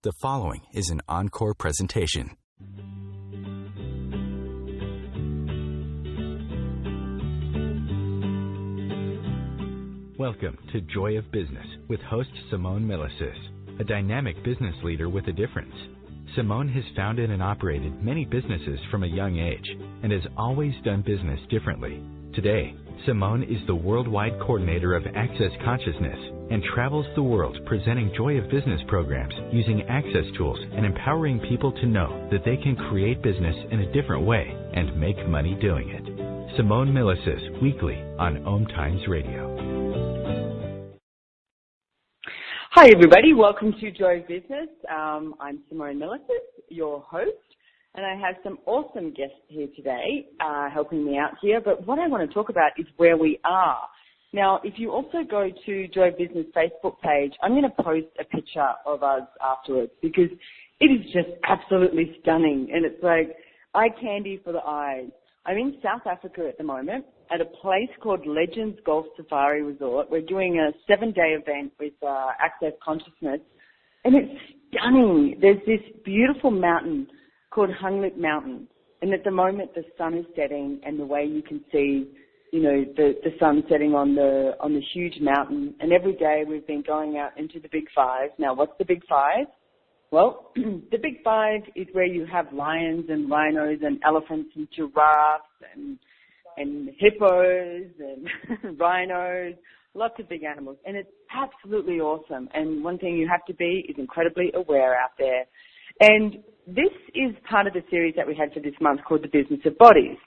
The following is an encore presentation. Welcome to Joy of Business with host Simone Milasas, a dynamic business leader with a difference. Simone has founded and operated many businesses from a young age and has always done business differently. Today, Simone is the worldwide coordinator of Access Consciousness and travels the world presenting Joy of Business programs using access tools and empowering people to know that they can create business in a different way and make money doing it. Simone Milasas, weekly on OMTimes Radio. Hi everybody, welcome to Joy of Business. I'm Simone Milasas, your host, and I have some awesome guests here today helping me out here. But what I want to talk about is where we are. Now, if you also go to Joy of Business Facebook page, I'm going to post a picture of us afterwards because it is just absolutely stunning, and it's like eye candy for the eyes. I'm in South Africa at the moment at a place called Legends Golf Safari Resort. We're doing a 7-day event with Access Consciousness, and it's stunning. There's this beautiful mountain called Hunglip Mountain, and at the moment the sun is setting, and the way you can see, the sun setting on the huge mountain. And every day we've been going out into the Big Five. Now, what's the Big Five? Well, the Big Five is where you have lions and rhinos and elephants and giraffes and hippos and rhinos, lots of big animals. And it's absolutely awesome. And one thing you have to be is incredibly aware out there. And this is part of the series that we had for this month called The Business of Bodies.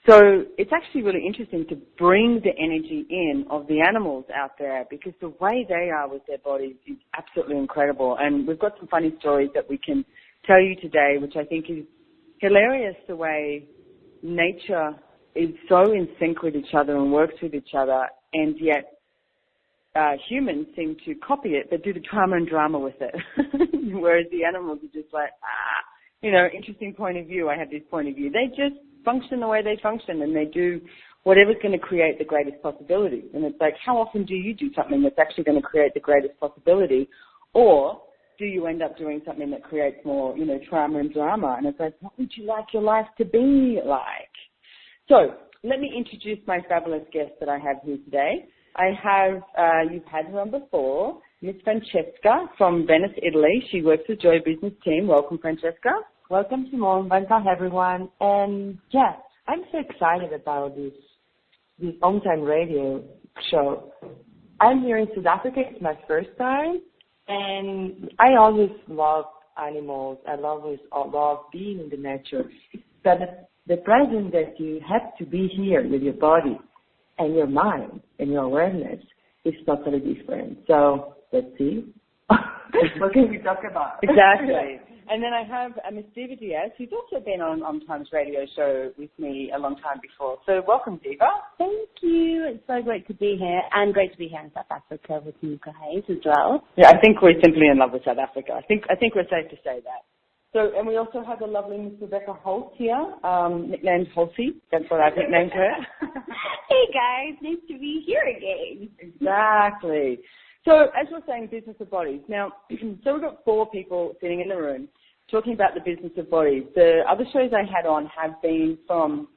So it's actually really interesting to bring the energy in of the animals out there because the way they are with their bodies is absolutely incredible. And we've got some funny stories that we can tell you today, which I think is hilarious, the way nature is so in sync with each other and works with each other, and yet humans seem to copy it but do the trauma and drama with it, whereas the animals are just like, interesting point of view, I have this point of view. They just function the way they function, and they do whatever's going to create the greatest possibility. And it's like, how often do you do something that's actually going to create the greatest possibility, or do you end up doing something that creates more, trauma and drama? And it's like, what would you like your life to be like? So let me introduce my fabulous guest that I have here today. I have, you've had her on before, Miss Francesca from Venice, Italy. She works with Joy Business Team. Welcome, Francesca. Welcome, Simone. Welcome, everyone. And yeah, I'm so excited about this OMTime radio show. I'm here in South Africa. It's my first time, and I always love animals. I always love being in the nature. But the presence that you have to be here with your body and your mind and your awareness is totally different. So let's see. What can we talk about? Exactly. And then I have Miss Diva Diaz, who's also been on OMTimes radio show with me a long time before. So welcome, Diva. Thank you. It's so great to be here, and great to be here in South Africa with you guys as well. Yeah, I think we're simply in love with South Africa. I think we're safe to say that. So, and we also have the lovely Miss Rebecca Hulse here, nicknamed Hulse. That's what I've nicknamed her. Hey guys, nice to be here again. Exactly. So, as we're saying, business of bodies. Now, so we've got 4 people sitting in the room talking about the business of bodies. The other shows I had on have been from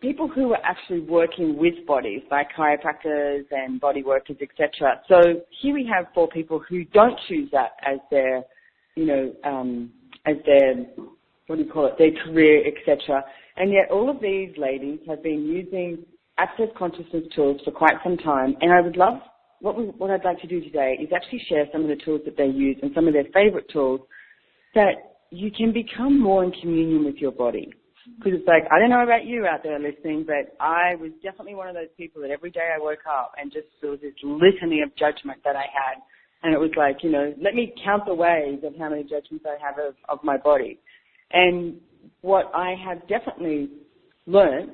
people who are actually working with bodies, like chiropractors and body workers, etc. So here we have 4 people who don't choose that as their, their career, etc. And yet all of these ladies have been using Access Consciousness tools for quite some time. And I would love, what I'd like to do today is actually share some of the tools that they use and some of their favorite tools that you can become more in communion with your body. Because it's like, I don't know about you out there listening, but I was definitely one of those people that every day I woke up and just there was this litany of judgment that I had. And it was like, let me count the ways of how many judgments I have of my body. And what I have definitely learned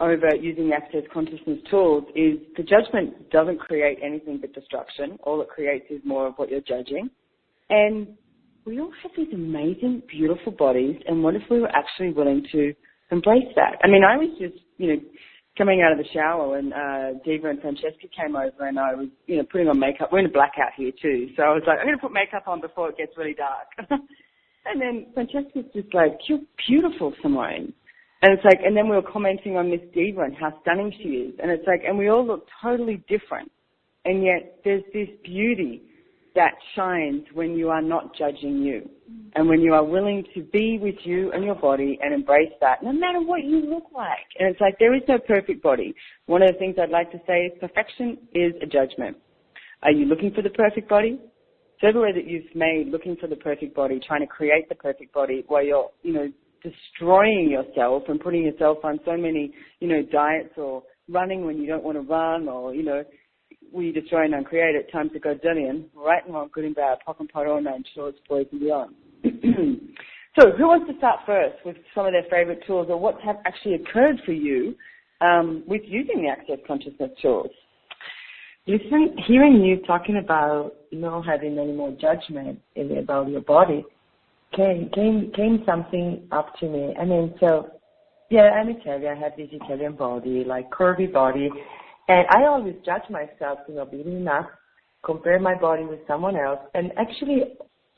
over using Access Consciousness tools is the judgment doesn't create anything but destruction. All it creates is more of what you're judging. And we all have these amazing, beautiful bodies, and what if we were actually willing to embrace that? I mean, I was just, coming out of the shower when Diva and Francesca came over, and I was, putting on makeup. We're in a blackout here too, so I was like, I'm going to put makeup on before it gets really dark. And then Francesca's just like, you're beautiful, Simone. And it's like, and then we were commenting on Miss Diva and how stunning she is. And it's like, and we all look totally different. And yet there's this beauty that shines when you are not judging you. And when you are willing to be with you and your body and embrace that, no matter what you look like. And it's like, there is no perfect body. One of the things I'd like to say is perfection is a judgment. Are you looking for the perfect body? So everywhere that you've made looking for the perfect body, trying to create the perfect body while you're, destroying yourself and putting yourself on so many, diets, or running when you don't want to run, or, we destroy and uncreate it, time to go zillion, right and wrong, good and bad, pock and pot, all nine shorts, boys and beyond. So who wants to start first with some of their favorite tools, or what have actually occurred for you with using the Access Consciousness tools? Listen, hearing you talking about not having any more judgment about your body came something up to me. I mean, so, yeah, I'm Italian. I have this Italian body, like curvy body. And I always judge myself for not being enough, compare my body with someone else. And actually,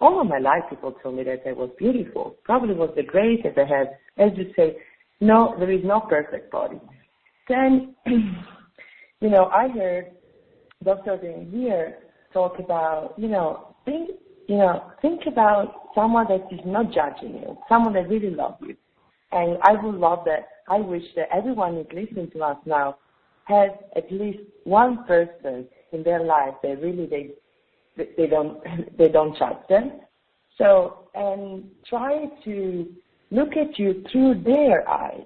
all of my life, people told me that I was beautiful. Probably was the greatest I had. As you say, no, there is no perfect body. Then, I heard doctors in here talk about, think about someone that is not judging you, someone that really loves you. And I would love that. I wish that everyone who's listening to us now has at least one person in their life that really they don't judge them. So, and try to look at you through their eyes.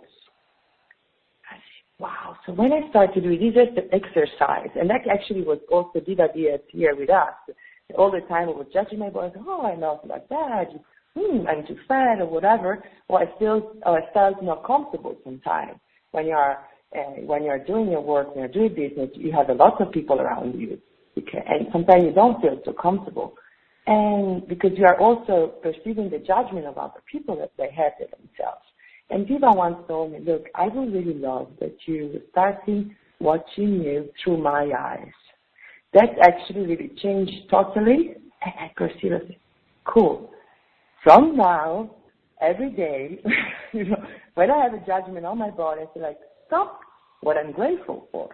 Wow. So when I started to do this is the exercise, and that actually was also Diva Diaz here with us. All the time I was judging my body. Oh, I'm not like that. I'm too fat or whatever. Or I felt not comfortable sometimes when you're doing your work, when you're doing business. You have a lot of people around you, and sometimes you don't feel so comfortable, and because you are also perceiving the judgment of other people that they have to themselves. And Diva once told me, look, I would really love that you starting watching you through my eyes. That actually really changed totally, and I perceive it. Cool. From now, every day, when I have a judgment on my body, I feel like, stop what I'm grateful for.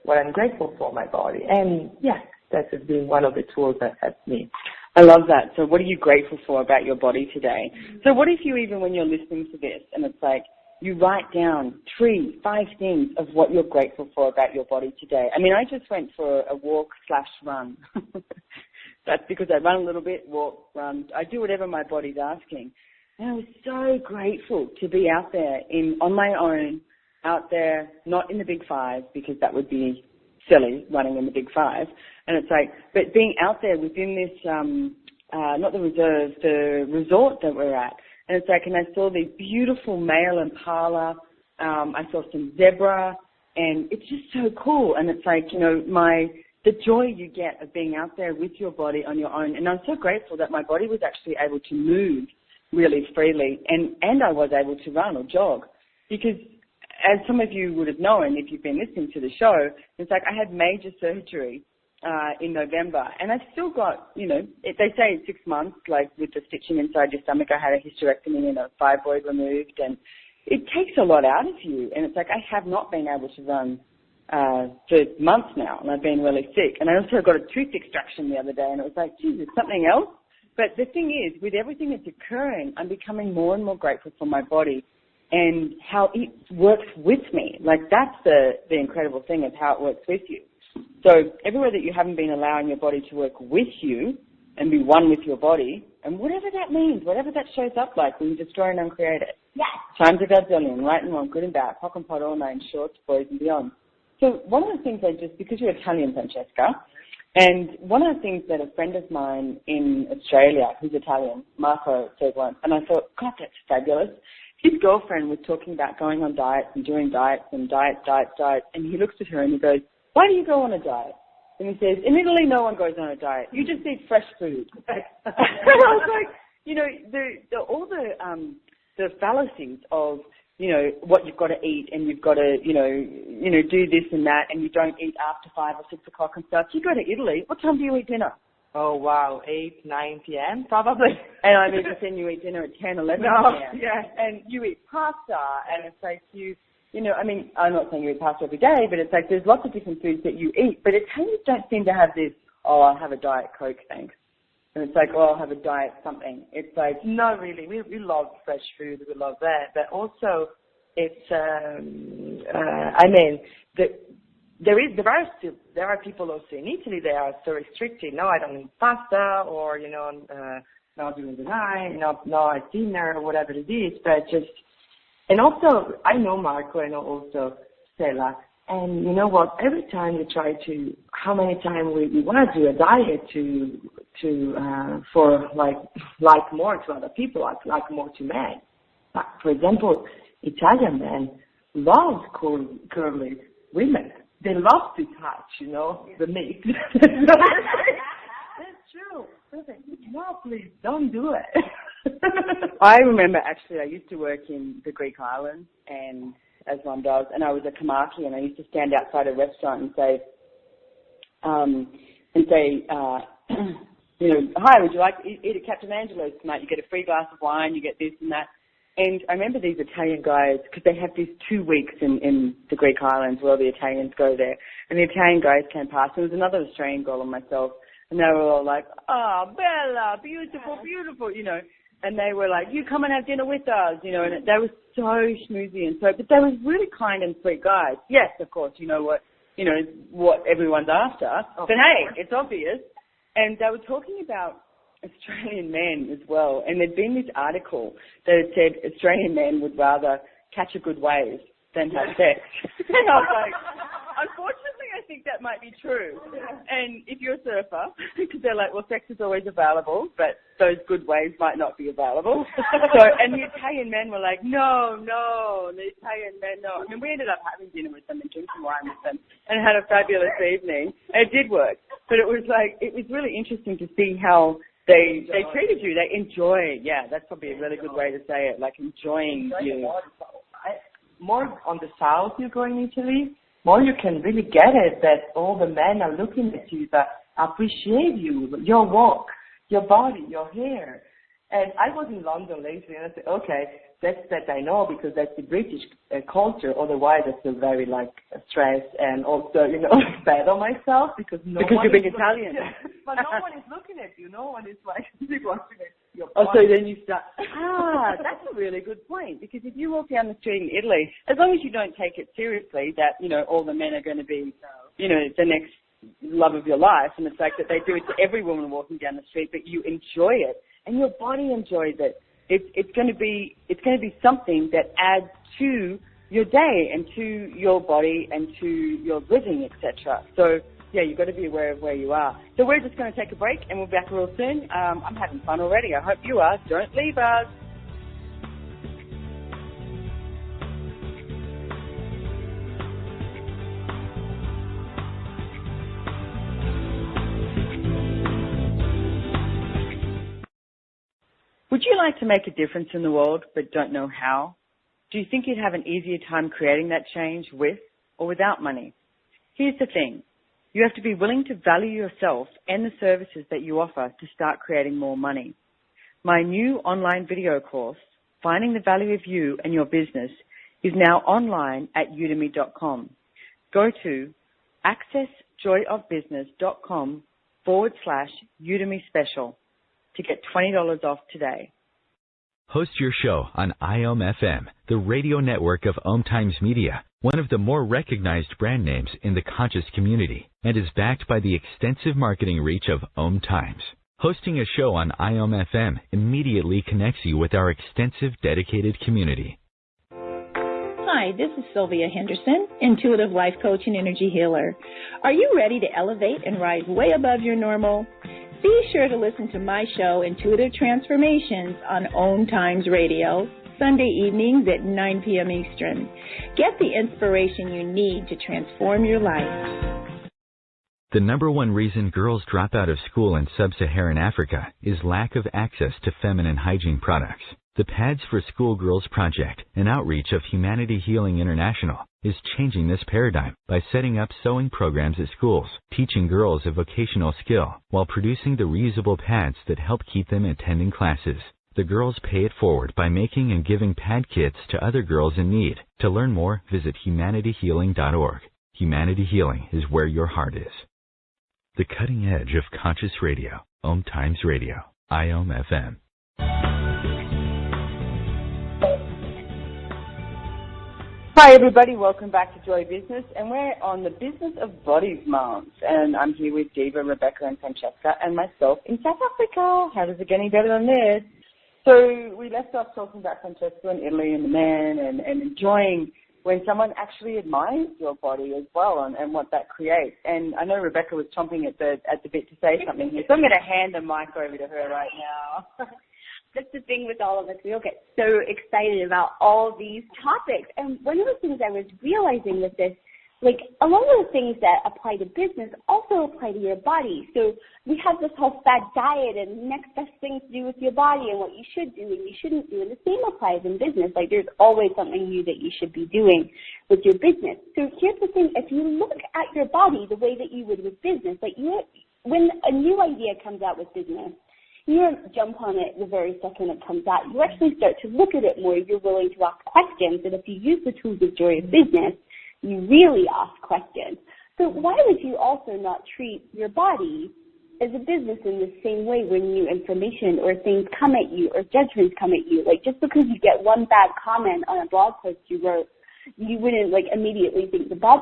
What I'm grateful for my body. And yes, that has been one of the tools that helped me. I love that. So what are you grateful for about your body today? So what if you, even when you're listening to this, and it's like, you write down 3-5 things of what you're grateful for about your body today. I mean, I just went for a walk/run. That's because I run a little bit, walk, run. I do whatever my body's asking. And I was so grateful to be out there on my own, out there, not in the big five, because that would be silly, running in the big five. And it's like, but being out there within this, not the reserve, the resort that we're at. And it's like, and I saw the beautiful male impala. I saw some zebra, and it's just so cool. And it's like, the joy you get of being out there with your body on your own. And I'm so grateful that my body was actually able to move really freely, and I was able to run or jog, because as some of you would have known if you've been listening to the show, it's like I had major surgery in November, and I've still got, they say it's 6 months, like with the stitching inside your stomach. I had a hysterectomy and a fibroid removed, and it takes a lot out of you. And it's like I have not been able to run for months now, and I've been really sick. And I also got a tooth extraction the other day, and it was like, geez, it's something else. But the thing is, with everything that's occurring, I'm becoming more and more grateful for my body and how it works with me. Like, that's the incredible thing of how it works with you. So everywhere that you haven't been allowing your body to work with you and be one with your body, and whatever that means, whatever that shows up like when you destroy and uncreate it. Yes. Times a gazillion, right and wrong, good and bad, pock and pot, all nine shorts, boys and beyond. So one of the things because you're Italian, Francesca, and one of the things that a friend of mine in Australia, who's Italian, Marco, said once, and I thought, God, that's fabulous. His girlfriend was talking about going on diets and doing diets, and he looks at her and he goes, why do you go on a diet? And he says, in Italy, no one goes on a diet. You just eat fresh food. And I was like, all the fallacies of, what you've got to eat, and you've got to, do this and that, and you don't eat after 5 or 6 o'clock and stuff. You go to Italy. What time do you eat dinner? Oh, wow, 8, 9 p.m. probably. And I mean, then you eat dinner at 10, 11 p.m. Yeah. And you eat pasta, and it's like I'm not saying you eat pasta every day, but it's like there's lots of different foods that you eat, but Italians don't seem to have this, I'll have a Diet Coke, thanks. And it's like, I'll have a diet something. It's like... Not really. We love fresh food. We love that. But also, it's, there are people also in Italy that are so restricted. No, I don't eat pasta, or, not during the night, not at dinner, or whatever it is. But and also, I know Marco, I know also Stella. And you know what? Every time we try to, how many times we want to do a diet for like more to other people, like more to men. Like, for example, Italian men love curly women. They love to touch, the meat. That's true. No, please don't do it. I remember actually, I used to work in the Greek islands, and as one does, and I was a kamaki, and I used to stand outside a restaurant and say, hi, would you like to eat at Captain Angelo's tonight? You get a free glass of wine, you get this and that. And I remember these Italian guys, because they have these 2 weeks in the Greek islands where the Italians go there, and the Italian guys came past. There was another Australian girl and myself, and they were all like, oh, Bella, beautiful, beautiful, and they were like, you come and have dinner with us, and they were so schmoozy and but they were really kind and sweet guys. Yes, of course, what everyone's after. But hey, it's obvious. And they were talking about Australian men as well. And there'd been this article that had said Australian men would rather catch a good wave than have sex. And I was like, unfortunately, I think that might be true. And if you're a surfer, because they're like, well, sex is always available, but those good waves might not be available. And the Italian men were like, no, the Italian men, no. I mean, we ended up having dinner with them and drinking wine with them and had a fabulous evening. And it did work. But it was really interesting to see how they treated you. They enjoy, that's probably a really good way to say it, like enjoying you. More on the south you go in Italy, more you can really get it that all the men are looking at you, that appreciate you, your walk, your body, your hair. And I was in London lately, and I said, okay, that's that I know, because that's the British culture. Otherwise, I feel very stressed and also, bad on myself because you're being Italian. But no one is looking at you. No one is looking at your body. Oh, so then you start. That's a really good point, because if you walk down the street in Italy, as long as you don't take it seriously, that all the men are going to be, the next love of your life, and the fact that they do it to every woman walking down the street, but you enjoy it and your body enjoys it. It's going to be something that adds to your day and to your body and to your living, etc. So you've got to be aware of where you are. So we're just going to take a break, and we'll be back real soon. I'm having fun already. I hope you are. Don't leave us. Would you like to make a difference in the world but don't know how? Do you think you'd have an easier time creating that change with or without money? Here's the thing. You have to be willing to value yourself and the services that you offer to start creating more money. My new online video course, Finding the Value of You and Your Business, is now online at udemy.com. Go to accessjoyofbusiness.com/Udemy special to get $20 off today. Host your show on IOM-FM, the radio network of OMTimes Media, one of the more recognized brand names in the conscious community, and is backed by the extensive marketing reach of OMTimes. Hosting a show on IOM-FM immediately connects you with our extensive dedicated community. Hi, this is Sylvia Henderson, intuitive life coach and energy healer. Are you ready to elevate and rise way above your normal? Be sure to listen to my show, Intuitive Transformations, on OMTimes Radio, Sunday evenings at 9 p.m. Eastern. Get the inspiration you need to transform your life. The number one reason girls drop out of school in sub-Saharan Africa is lack of access to feminine hygiene products. The Pads for School Girls Project, an outreach of Humanity Healing International, is changing this paradigm by setting up sewing programs at schools, teaching girls a vocational skill, while producing the reusable pads that help keep them attending classes. The girls pay it forward by making and giving pad kits to other girls in need. To learn more, visit humanityhealing.org. Humanity Healing is where your heart is. The cutting edge of conscious radio, OMTimes Radio, IOM FM. Hi everybody, welcome back to Joy Business, and we're on the Business of Bodies Month, and I'm here with Diva, Rebecca and Francesca and myself in South Africa. How does it get any better than this? So we left off talking about Francesca in Italy and the man and enjoying when someone actually admires your body as well and what that creates. And I know Rebecca was chomping at the bit to say something here, so I'm going to hand the mic over to her right now. That's the thing with all of us. We all get so excited about all these topics. And one of the things I was realizing with this, like a lot of the things that apply to business also apply to your body. So we have this whole fad diet and next best thing to do with your body and what you should do and you shouldn't do. And the same applies in business. Like there's always something new that you should be doing with your business. So here's the thing. If you look at your body the way that you would with business, like when a new idea comes out with business, you don't jump on it the very second it comes out. You actually start to look at it more. You're willing to ask questions. And if you use the tools of Joy of Business, you really ask questions. So why would you also not treat your body as a business in the same way when new information or things come at you or judgments come at you? Like just because you get one bad comment on a blog post you wrote, you wouldn't like immediately think the blog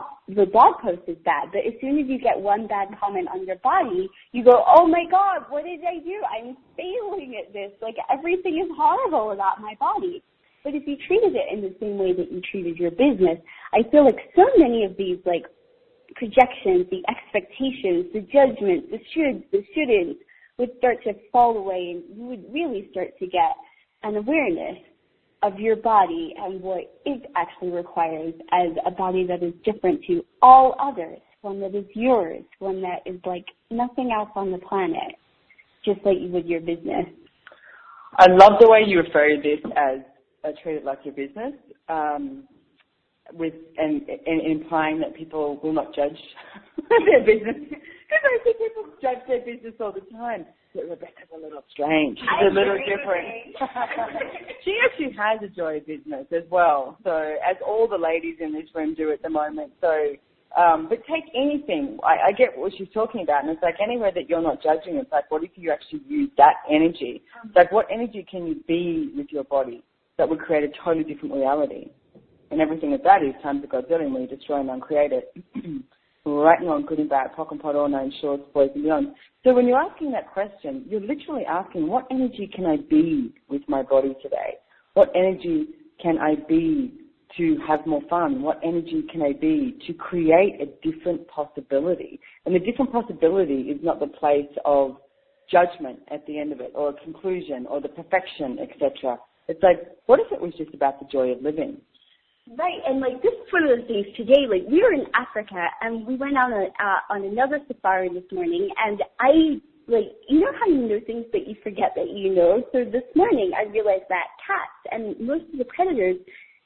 post is bad. But as soon as you get one bad comment on your body, you go, oh my God, what did I do? I'm failing at this. Like everything is horrible about my body. But if you treated it in the same way that you treated your business, I feel like so many of these like projections, the expectations, the judgments, the shoulds, the shouldn'ts would start to fall away and you would really start to get an awareness of your body and what it actually requires as a body that is different to all others, one that is yours, one that is like nothing else on the planet, just like you would your business. I love the way you refer to this as treat it like your business, with and implying that people will not judge their business. Because I think people judge their business all the time. But Rebecca's a little strange. She's a little different. She actually has a Joy business as well. So as all the ladies in this room do at the moment. So, but take anything. I get what she's talking about, and it's like anywhere that you're not judging. It's like, what if you actually use that energy? It's like, what energy can you be with your body that would create a totally different reality? And everything of that is times of Godzilla, where you destroy and uncreate it. Right and wrong, good and bad, pock and pot, all nine shorts, boys and beyond. So when you're asking that question, you're literally asking, what energy can I be with my body today? What energy can I be to have more fun? What energy can I be to create a different possibility? And the different possibility is not the place of judgment at the end of it, or a conclusion, or the perfection, etc. It's like, what if it was just about the joy of living? Right, and like this is one of the things today. Like we were in Africa, and we went on another safari this morning, and I like you know how you know things but you forget that you know. So this morning I realized that cats and most of the predators,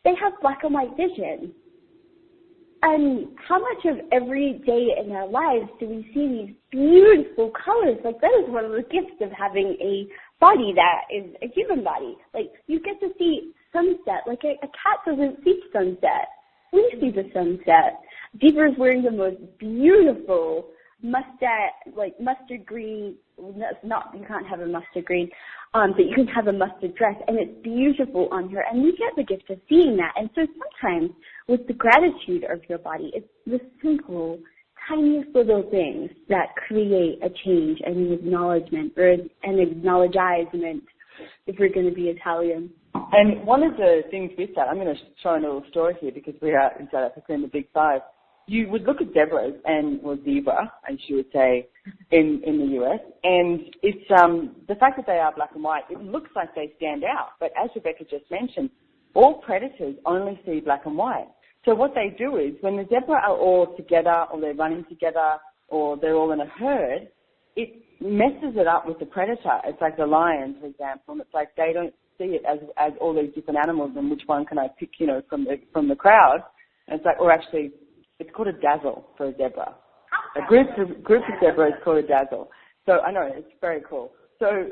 they have black and white vision. And how much of every day in our lives do we see these beautiful colors? Like that is one of the gifts of having a body that is a human body. Like you get to see sunset. Like a cat doesn't see sunset. We see the sunset. Diva is wearing the most beautiful mustard green. You can't have a mustard green, but you can have a mustard dress, and it's beautiful on her. And we get the gift of seeing that. And so sometimes with the gratitude of your body, it's the simple, tiniest little things that create a change and an acknowledgement, or an acknowledgement, if we're going to be Italian. And one of the things with that, I'm going to show a little story here because we are in South Africa in the Big Five. You would look at Deborah's Diva, as she would say in the US, and it's the fact that they are black and white, it looks like they stand out. But as Rebecca just mentioned, all predators only see black and white. So what they do is when the zebra are all together or they're running together or they're all in a herd, it messes it up with the predator. It's like the lions, for example, and it's like they don't see it as all these different animals and which one can I pick, from the crowd. And it's like, or actually, it's called a dazzle for a zebra. A group of zebra is called a dazzle. So I know, it's very cool. So,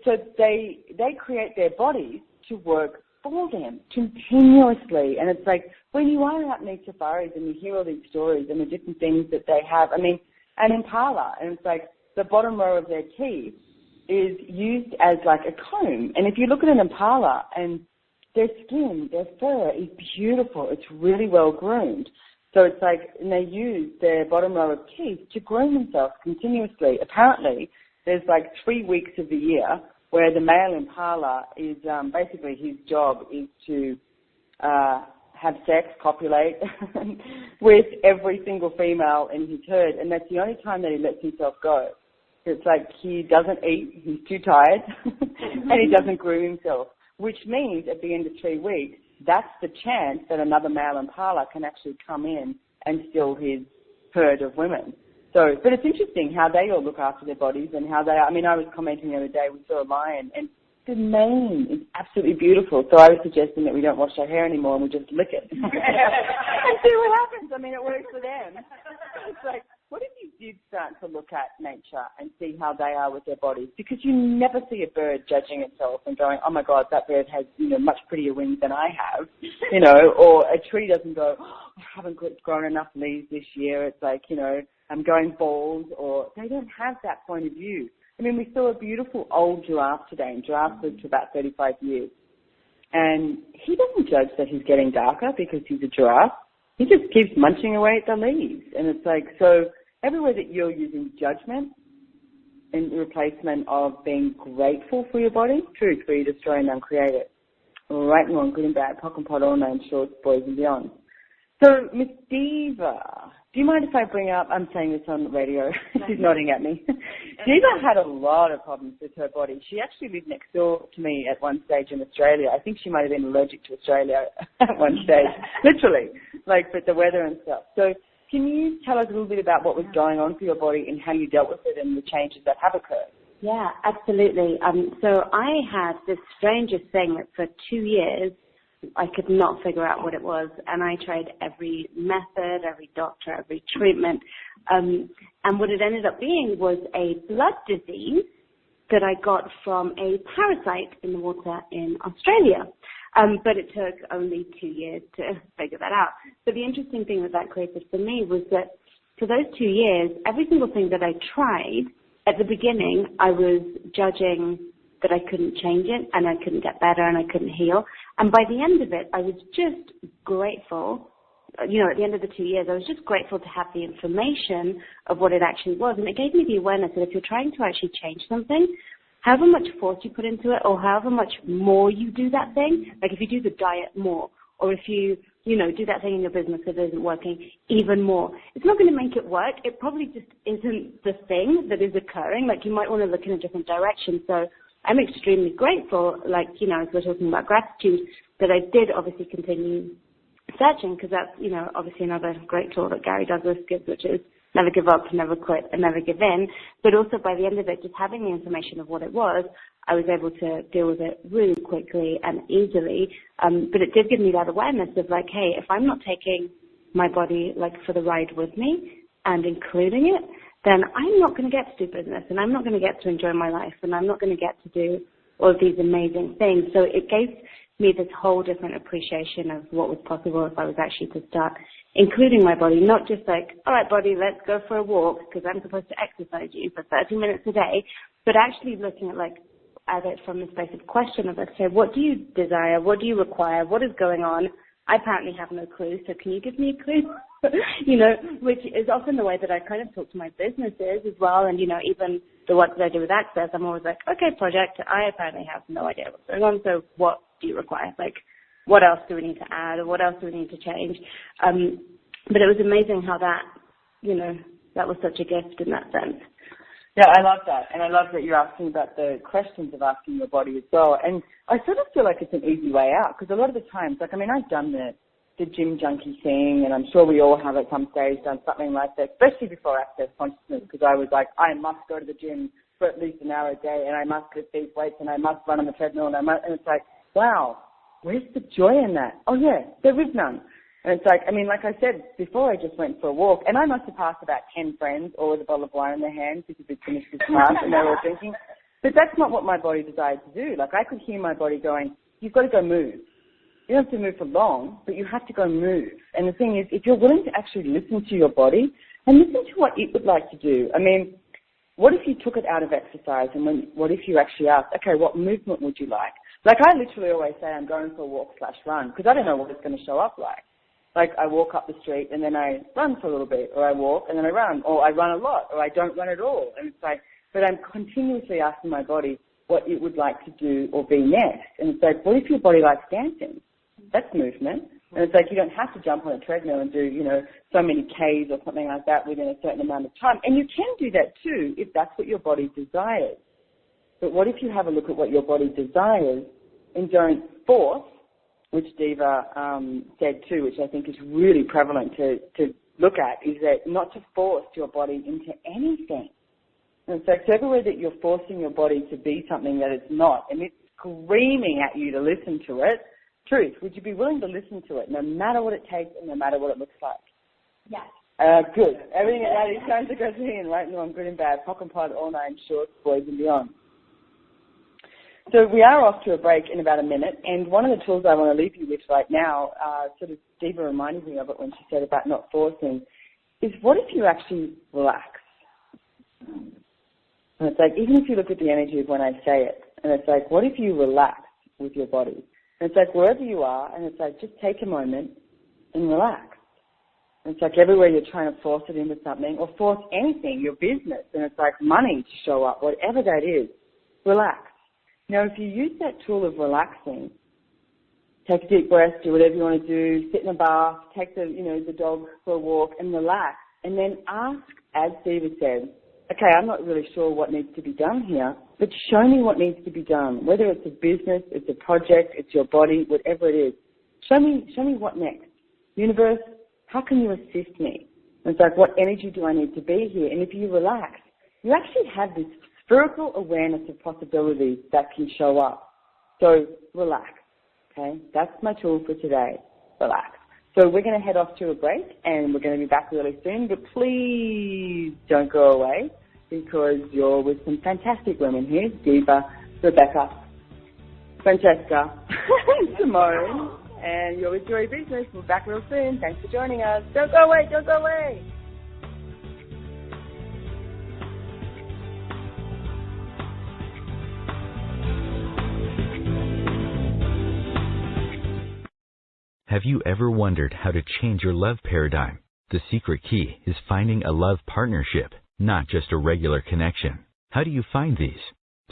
so they create their bodies to work for them continuously. And it's like, when you are out in these safaris and you hear all these stories and the different things that they have, I mean, an impala, and it's like the bottom row of their teeth is used as like a comb. And if you look at an impala and their skin, their fur is beautiful. It's really well groomed. So it's like, and they use their bottom row of teeth to groom themselves continuously. Apparently, there's like 3 weeks of the year where the male impala is basically his job is to have sex, copulate with every single female in his herd, and that's the only time that he lets himself go. It's like he doesn't eat, he's too tired, and he doesn't groom himself, which means at the end of 3 weeks, that's the chance that another male impala can actually come in and steal his herd of women. So, but it's interesting how they all look after their bodies and how they are. I mean, I was commenting the other day, we saw a lion, and the mane is absolutely beautiful. So I was suggesting that we don't wash our hair anymore and we just lick it. And see what happens. I mean, it works for them. It's like, what if you did start to look at nature and see how they are with their bodies? Because you never see a bird judging itself and going, oh my God, that bird has, much prettier wings than I have, or a tree doesn't go, oh, I haven't grown enough leaves this year. It's like, I'm going bald, or they don't have that point of view. I mean, we saw a beautiful old giraffe today, and giraffes live to about 35 years. And he doesn't judge that he's getting darker because he's a giraffe. He just keeps munching away at the leaves. And it's like, so everywhere that you're using judgment in replacement of being grateful for your body, truth, for you destroy and uncreate it. Right and wrong, good and bad, pock and pot, all names, shorts, boys and beyond. So, Miss Diva, do you mind if I bring up, I'm saying this on the radio, she's nodding at me. Diva had a lot of problems with her body. She actually lived next door to me at one stage in Australia. I think she might have been allergic to Australia at one stage, literally, with the weather and stuff. So can you tell us a little bit about what was going on for your body and how you dealt with it and the changes that have occurred? Yeah, absolutely. So I had this strangest thing that for 2 years, I could not figure out what it was, and I tried every method, every doctor, every treatment, and what it ended up being was a blood disease that I got from a parasite in the water in Australia, but it took only 2 years to figure that out. But the interesting thing that created for me was that for those 2 years, every single thing that I tried, at the beginning, I was judging that I couldn't change it and I couldn't get better and I couldn't heal. And by the end of it, I was just grateful, at the end of the 2 years, I was just grateful to have the information of what it actually was. And it gave me the awareness that if you're trying to actually change something, however much force you put into it or however much more you do that thing, like if you do the diet more or if you, do that thing in your business that isn't working even more, it's not going to make it work. It probably just isn't the thing that is occurring. Like you might want to look in a different direction. So I'm extremely grateful, as we're talking about gratitude, that I did obviously continue searching because that's, obviously another great tool that Gary Douglas gives, which is never give up, never quit, and never give in. But also by the end of it, just having the information of what it was, I was able to deal with it really quickly and easily. But it did give me that awareness of hey, if I'm not taking my body for the ride with me and including it, then I'm not going to get to do business and I'm not going to get to enjoy my life and I'm not going to get to do all of these amazing things. So it gave me this whole different appreciation of what was possible if I was actually to start including my body, not just all right, body, let's go for a walk because I'm supposed to exercise you for 30 minutes a day, but actually looking at it from the space of question of, okay, what do you desire? What do you require? What is going on? I apparently have no clue, so can you give me a clue? Which is often the way that I kind of talk to my businesses as well. And, even the work that I do with Access, I'm always okay, project, I apparently have no idea what's going on, so what do you require? What else do we need to add or what else do we need to change? But it was amazing how that, that was such a gift in that sense. Yeah, I love that. And I love that you're asking about the questions of asking your body as well. And I sort of feel like it's an easy way out because a lot of the times, I've done the the gym junkie thing, and I'm sure we all have at some stage done something like that, especially before access consciousness, because I was like, I must go to the gym for at least an hour a day, and I must lift these weights, and I must run on the treadmill, and it's like, wow, where's the joy in that? Oh yeah, there is none. And it's like, I mean, like I said before, I just went for a walk, and I must have passed about 10 friends, all with a bottle of wine in their hands because we'd finished this class, and they were all drinking. But that's not what my body desired to do. Like, I could hear my body going, you've got to go move. You don't have to move for long, but you have to go move. And the thing is, if you're willing to actually listen to your body and listen to what it would like to do, I mean, what if you took it out of exercise, and what if you actually asked, okay, what movement would you like? Like, I literally always say I'm going for a walk/run, because I don't know what it's going to show up like. Like, I walk up the street and then I run for a little bit, or I walk and then I run, or I run a lot, or I don't run at all. And it's like, but I'm continuously asking my body what it would like to do or be next. And it's like, what if your body likes dancing? That's movement. And it's like, you don't have to jump on a treadmill and do, so many Ks or something like that within a certain amount of time. And you can do that too, if that's what your body desires. But what if you have a look at what your body desires and don't force, which Diva said too, which I think is really prevalent to look at, is that not to force your body into anything. And so it's everywhere that you're forcing your body to be something that it's not, and it's screaming at you to listen to it. Truth, would you be willing to listen to it, no matter what it takes and no matter what it looks like? Yes. Good. Everything at these times that goes in, right? No, I'm good and bad. Pock and pod, all nine shorts, boys and beyond. So we are off to a break in about a minute, and one of the tools I want to leave you with right now, sort of Diva reminded me of it when she said about not forcing, is what if you actually relax? And it's like, even if you look at the energy of when I say it, and it's like, what if you relax with your body? And it's like, wherever you are, and it's like, just take a moment and relax. And it's like everywhere you're trying to force it into something, or force anything, your business, and it's like money to show up, whatever that is, relax. Now, if you use that tool of relaxing, take a deep breath, do whatever you want to do, sit in a bath, take the dog for a walk and relax, and then ask, as Diva said, okay, I'm not really sure what needs to be done here, but show me what needs to be done. Whether it's a business, it's a project, it's your body, whatever it is. Show me what next. Universe, how can you assist me? And it's like, what energy do I need to be here? And if you relax, you actually have this spherical awareness of possibilities that can show up. So relax, okay? That's my tool for today, relax. So we're going to head off to a break, and we're going to be back really soon, but please don't go away, because you're with some fantastic women here, Diva, Rebecca, Francesca, Simone, and you're with Joy Business. We're back real soon. Thanks for joining us. Don't go away, don't go away. Have you ever wondered how to change your love paradigm? The secret key is finding a love partnership, not just a regular connection. How do you find these?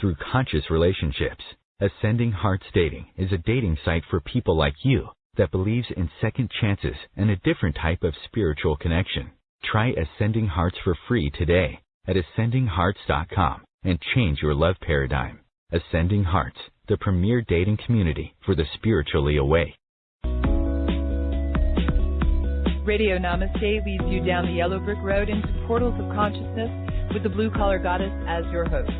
Through conscious relationships. Ascending Hearts Dating is a dating site for people like you that believes in second chances and a different type of spiritual connection. Try Ascending Hearts for free today at ascendinghearts.com and change your love paradigm. Ascending Hearts, the premier dating community for the spiritually awake. Radio Namaste leads you down the yellow brick road into portals of consciousness with the blue-collar goddess as your host.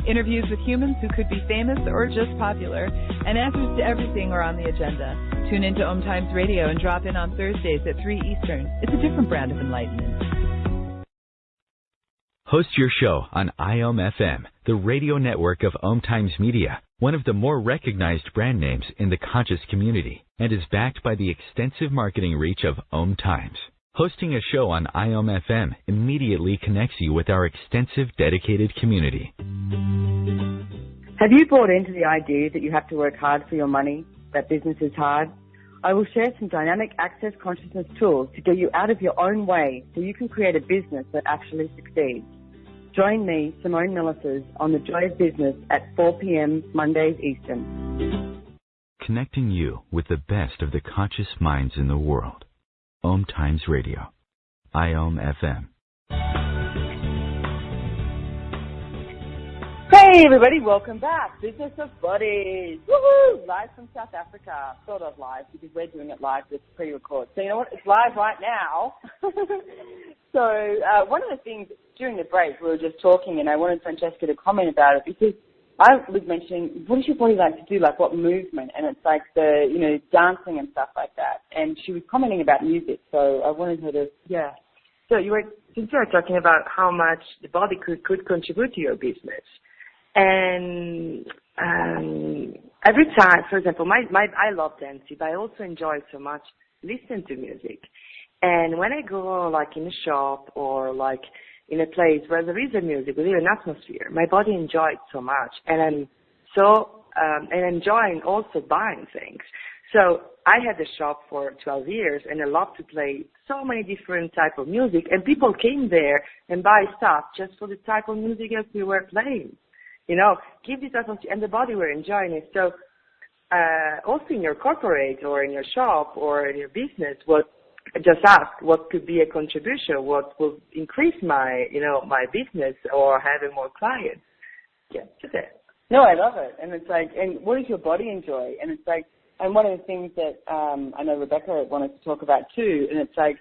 Interviews with humans who could be famous or just popular, and answers to everything are on the agenda. Tune into OMTimes Radio and drop in on Thursdays at 3 Eastern. It's a different brand of enlightenment. Host your show on IOM-FM, the radio network of OMTimes Media, one of the more recognized brand names in the conscious community, and is backed by the extensive marketing reach of OMTimes. Hosting a show on IOM-FM immediately connects you with our extensive dedicated community. Have you bought into the idea that you have to work hard for your money, that business is hard? I will share some dynamic access consciousness tools to get you out of your own way so you can create a business that actually succeeds. Join me, Simone Milasas, on The Joy of Business at 4 p.m. Mondays Eastern. Connecting you with the best of the conscious minds in the world. OMTimes Radio. IOM-FM. Hey everybody, welcome back. Business of Bodies. Woohoo! Live from South Africa. Sort of live because we're doing it live with pre-record. So you know what? It's live right now. So one of the things during the break we were just talking, and I wanted Francesca to comment about it because I was mentioning, what does your body like to do? Like what movement? And it's like the, you know, dancing and stuff like that. And she was commenting about music. So I wanted her to, Yeah. So since you were talking about how much the body could contribute to your business. And every time, for example, I love dancing, but I also enjoy so much listening to music. And when I go like in a shop or like in a place where there is a music, there is an atmosphere, my body enjoys so much. And I'm so and enjoying also buying things. So I had a shop for 12 years and I love to play so many different type of music, and people came there and buy stuff just for the type of music that we were playing. You know, give this atmosphere, and the body were enjoying it. So also in your corporate or in your shop or in your business, just ask what could be a contribution, what will increase my business or having more clients. Yeah, just it. No, I love it. And it's like, and what does your body enjoy? And it's like, and one of the things that I know Rebecca wanted to talk about too, and it's like,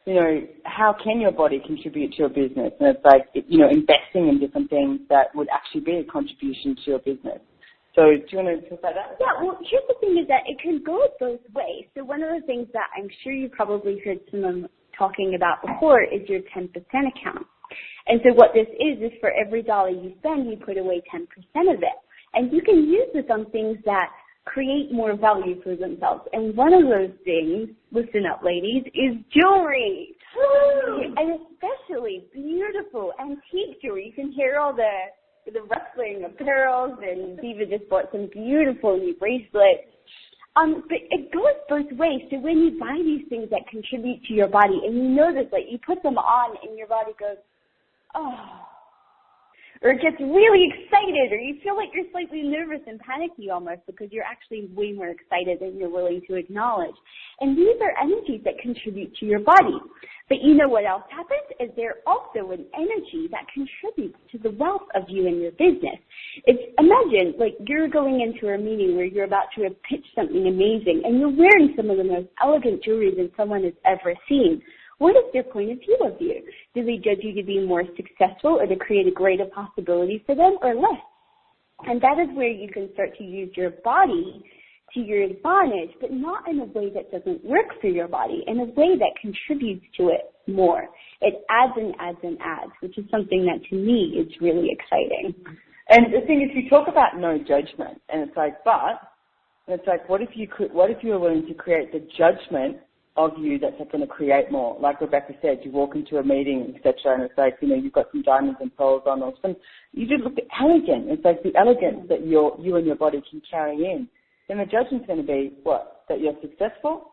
you know, how can your body contribute to your business? And it's like, you know, investing in different things that would actually be a contribution to your business. So do you want to talk about that? Yeah, well, here's the thing is that it can go both ways. So one of the things that I'm sure you probably heard someone talking about before is your 10% account. And so what this is for every dollar you spend, you put away 10% of it. And you can use this on things that create more value for themselves. And one of those things, listen up ladies, is jewelry. And especially beautiful antique jewelry. You can hear all the rustling of pearls, and Diva just bought some beautiful new bracelets. But it goes both ways. So when you buy these things that contribute to your body, and you know this, like you put them on and your body goes, oh, or it gets really excited, or you feel like you're slightly nervous and panicky almost because you're actually way more excited than you're willing to acknowledge. And these are energies that contribute to your body. But you know what else happens? Is they're also an energy that contributes to the wealth of you and your business. Imagine, like, you're going into a meeting where you're about to pitch something amazing, and you're wearing some of the most elegant jewelry that someone has ever seen. What is their point of view of you? Do they judge you to be more successful or to create a greater possibility for them, or less? And that is where you can start to use your body to your advantage, but not in a way that doesn't work for your body, in a way that contributes to it more. It adds and adds and adds, which is something that to me is really exciting. And the thing is, you talk about no judgment, and it's like, what if you were willing to create the judgment of you that's going to create more? Like Rebecca said, you walk into a meeting, etc., and it's like, you know, you've got some diamonds and pearls on, or some, you just look elegant. It's like the elegance that you and your body can carry in. Then the judgment's going to be what? That you're successful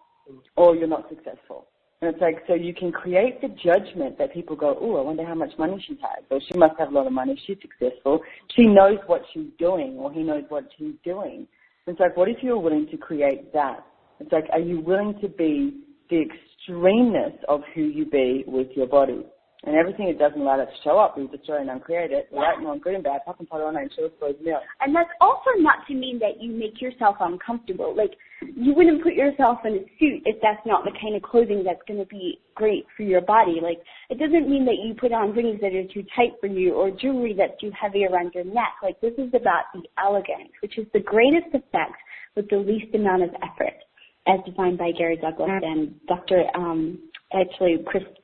or you're not successful. And it's like, so you can create the judgment that people go, oh, I wonder how much money she has, or she must have a lot of money, she's successful, she knows what she's doing, or he knows what he's doing. It's like, what if you're willing to create that? It's like, are you willing to be the extremeness of who you be with your body? And everything it doesn't allow that to show up, we destroy and uncreate it, right and wrong, good and bad, pop and put on and show us milk. And that's also not to mean that you make yourself uncomfortable. Like, you wouldn't put yourself in a suit if that's not the kind of clothing that's going to be great for your body. Like, it doesn't mean that you put on things that are too tight for you or jewelry that's too heavy around your neck. Like, this is about the elegance, which is the greatest effect with the least amount of effort, as defined by Gary Douglas and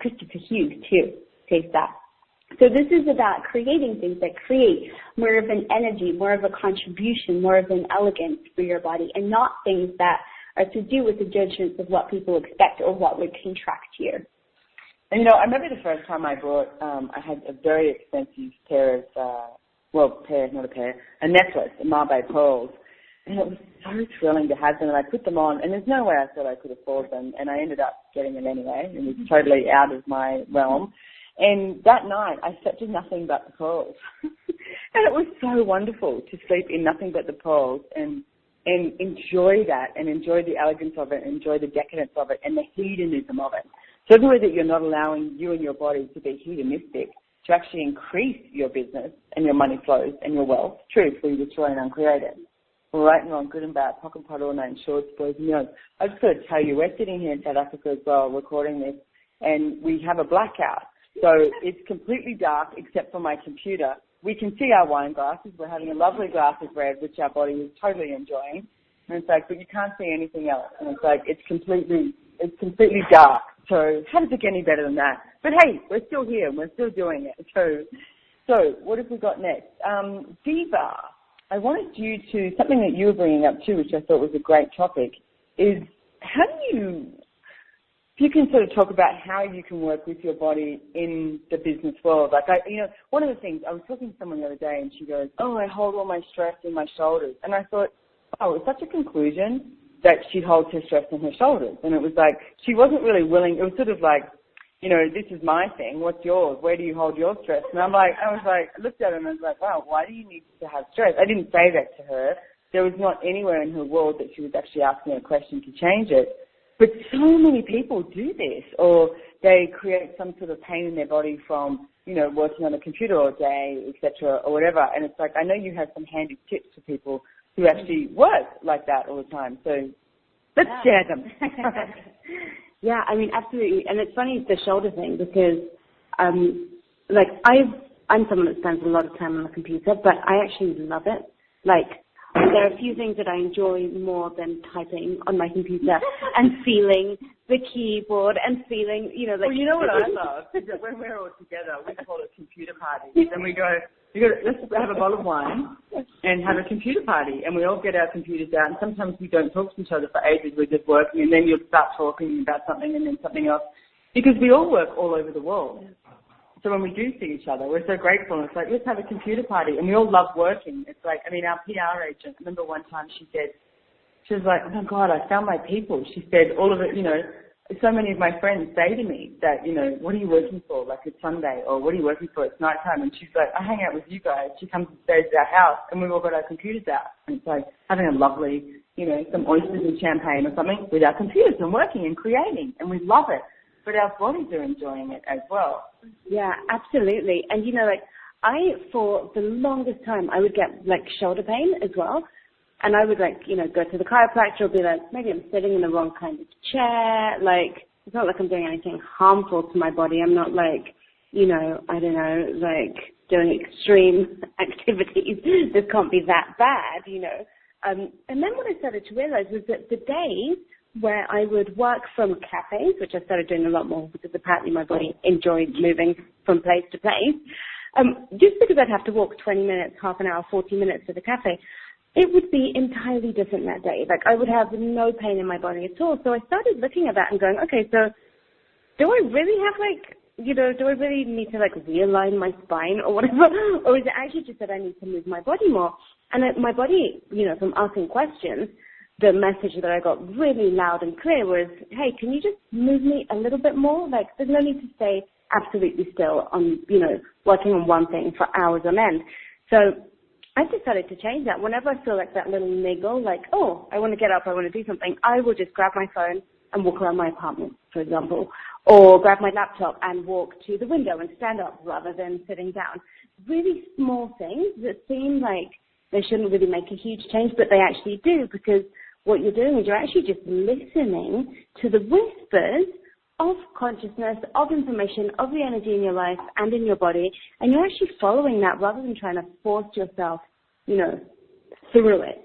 Christopher Hughes, too, says that. So this is about creating things that create more of an energy, more of a contribution, more of an elegance for your body, and not things that are to do with the judgments of what people expect or what would contract you. And, you know, I remember the first time I bought, I had a very expensive pair of, a necklace, a Mabe pearls. And it was so thrilling to have them, and I put them on, and there's no way I thought I could afford them, and I ended up getting them anyway, and it was totally out of my realm. And that night, I slept in nothing but the pearls. And it was so wonderful to sleep in nothing but the pearls and enjoy that, and enjoy the elegance of it, and enjoy the decadence of it, and the hedonism of it. So everywhere that you're not allowing you and your body to be hedonistic, to actually increase your business and your money flows and your wealth. True, before you destroy and uncreate it. Right and wrong, good and bad, pocket pot, all nine shorts, boys and girls. I just got to tell you, we're sitting here in South Africa as well, recording this, and we have a blackout. So it's completely dark except for my computer. We can see our wine glasses. We're having a lovely glass of red, which our body is totally enjoying. And it's like, but you can't see anything else. And it's like, it's completely dark. So how does it get any better than that? But hey, we're still here and we're still doing it. So what have we got next? Diva, I wanted you to, something that you were bringing up too, which I thought was a great topic, is how do you, if you can sort of talk about how you can work with your body in the business world. Like, one of the things, I was talking to someone the other day and she goes, oh, I hold all my stress in my shoulders. And I thought, oh, it's such a conclusion that she holds her stress in her shoulders. And it was like, she wasn't really willing, it was sort of like, this is my thing, what's yours? Where do you hold your stress? And I looked at her and I was like, wow, why do you need to have stress? I didn't say that to her. There was not anywhere in her world that she was actually asking a question to change it. But so many people do this, or they create some sort of pain in their body from, working on a computer all day, etc., or whatever. And it's like, I know you have some handy tips for people who actually work like that all the time. So let's share them. Yeah, I mean, absolutely. And it's funny, the shoulder thing, because, I'm someone that spends a lot of time on the computer, but I actually love it. Like, there are a few things that I enjoy more than typing on my computer and feeling the keyboard and feeling, Well, you know what I love? Is that when we're all together, we call it computer parties. And we go, let's have a bottle of wine and have a computer party. And we all get our computers out. And sometimes we don't talk to each other for ages. We're just working. And then you'll start talking about something and then something else. Because we all work all over the world. So when we do see each other, we're so grateful. And it's like, let's have a computer party. And we all love working. It's like, our PR agent, I remember one time she was like, oh, God, I found my people. She said, all of it, so many of my friends say to me that, what are you working for? Like, it's Sunday. Or what are you working for? It's nighttime. And she's like, I hang out with you guys. She comes and stays at our house. And we've all got our computers out. And it's like having a lovely, some oysters and champagne or something with our computers and working and creating. And we love it. But our bodies are enjoying it as well. Yeah, absolutely. And, for the longest time, I would get, shoulder pain as well. And I would, go to the chiropractor or be like, maybe I'm sitting in the wrong kind of chair. It's not like I'm doing anything harmful to my body. I'm not, doing extreme activities. This can't be that bad, And then what I started to realize was that the days where I would work from cafes, which I started doing a lot more because apparently my body enjoyed moving from place to place, just because I'd have to walk 20 minutes, half an hour, 40 minutes to the cafe, it would be entirely different that day. I would have no pain in my body at all. So I started looking at that and going, okay, so do I really have do I really need to realign my spine or whatever? Or is it actually just that I need to move my body more? And my body, from asking questions, the message that I got really loud and clear was, hey, can you just move me a little bit more? There's no need to stay absolutely still on, working on one thing for hours on end. So I've decided to change that. Whenever I feel that little niggle, oh, I want to get up, I want to do something, I will just grab my phone and walk around my apartment, for example, or grab my laptop and walk to the window and stand up rather than sitting down. Really small things that seem like they shouldn't really make a huge change, but they actually do, because what you're doing is you're actually just listening to the whispers of consciousness, of information, of the energy in your life and in your body, and you're actually following that rather than trying to force yourself, through it,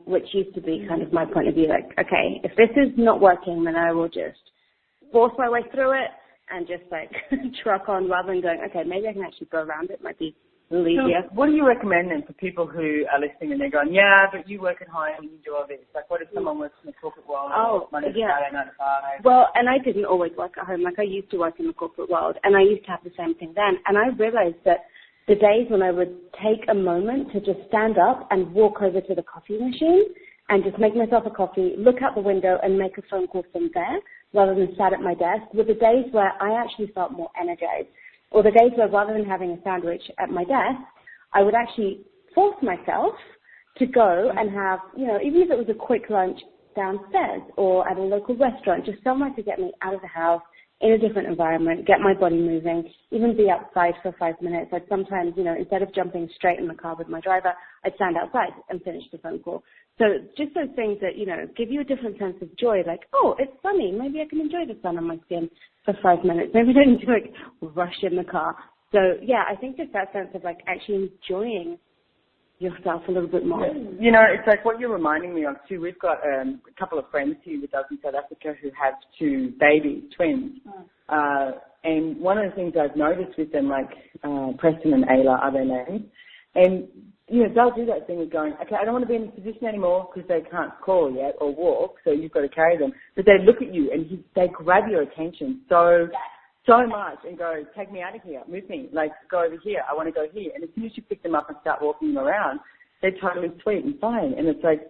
which used to be kind of my point of view, okay, if this is not working, then I will just force my way through it and just truck on rather than going, okay, maybe I can actually go around it, might be a little easier. So what do you recommend then for people who are listening and they're going, yeah, but you work at home and you do all this? What if someone works in the corporate world? Monday to Friday, 9 to 5? Well, and I didn't always work at home. I used to work in the corporate world, and I used to have the same thing then. And I realized that the days when I would take a moment to just stand up and walk over to the coffee machine and just make myself a coffee, look out the window and make a phone call from there rather than sat at my desk, were the days where I actually felt more energized. Or the days where rather than having a sandwich at my desk, I would actually force myself to go and have, even if it was a quick lunch downstairs or at a local restaurant, just somewhere to get me out of the house, in a different environment, get my body moving, even be outside for 5 minutes. I'd sometimes, instead of jumping straight in the car with my driver, I'd stand outside and finish the phone call. So just those things that, give you a different sense of joy, like, oh, it's sunny. Maybe I can enjoy the sun on my skin for 5 minutes. Maybe I don't need to, rush in the car. So, yeah, I think just that sense of, actually enjoying yourself a little bit more. It's like what you're reminding me of, too. We've got a couple of friends here with us in South Africa who have 2 babies, twins. And one of the things I've noticed with them, Preston and Ayla are their names, and they'll do that thing of going, okay, I don't want to be in this position anymore because they can't crawl yet or walk, so you've got to carry them. But they look at you and they grab your attention so much and go, take me out of here, move me, go over here, I want to go here. And as soon as you pick them up and start walking them around, they're totally sweet and fine. And it's like,